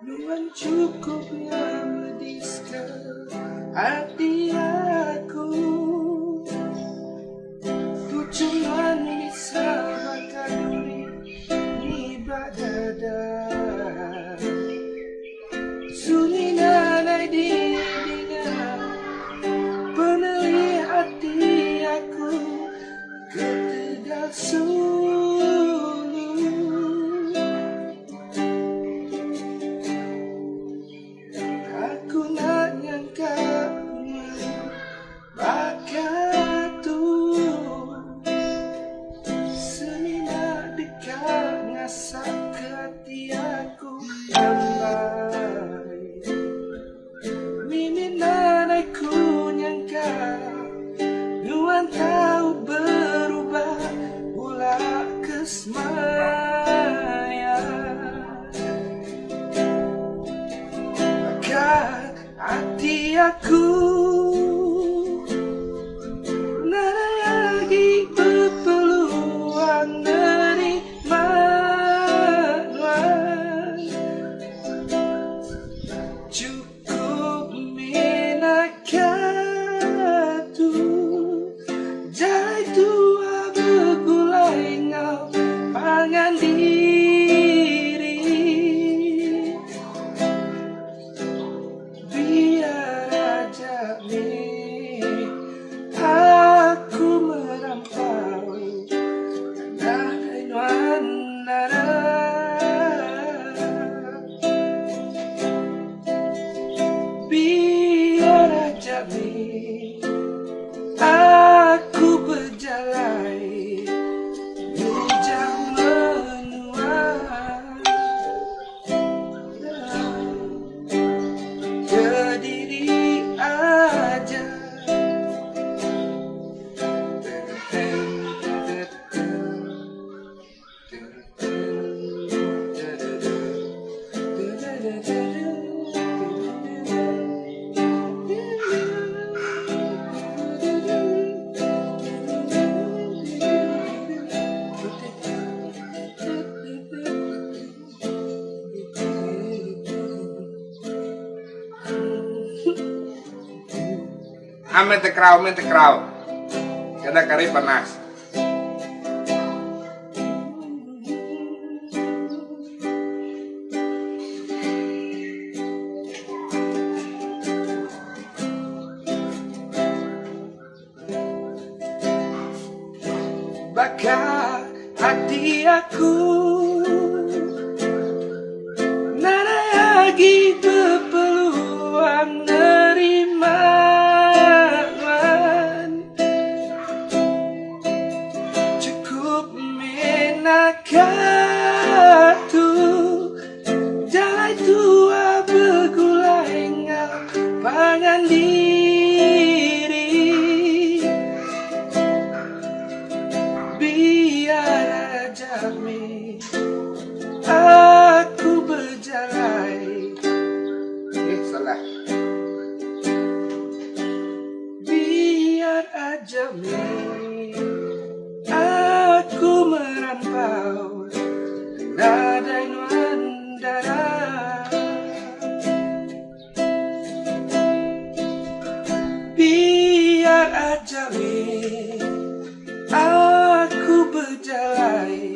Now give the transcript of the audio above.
Nuan cukupnya mediskan hati aku. Tu cuman bisa makan duri di dada. Sunyi nanai dirinya penuhi hati aku ketegal sulu. Aku nak nyangka bakatu seni nak dekat ngasak ke hati aku lambai. Mimin nanai ku nyangka nuan tahu berubah pula ke semaya. Maka hati aku nada lagi berpeluang nerima nuan. Cukup minakatu jai tua bergulai ngau pangan diri. Biar aja nih aku melampaui dari nuanara. Biar aja nih aku berjalan hujan menuai ke diri aja. Mente kraw, kada kari panas. Bakar hati aku nada lagi berpeluang nerima nuan. Cukup menakatu jalai tua bergulai ngau pangan diri. Biar aja mi aku berjalan. Salah. Biar aja mi aku merantau nadai nuandara. Biar aja mi aku berjalan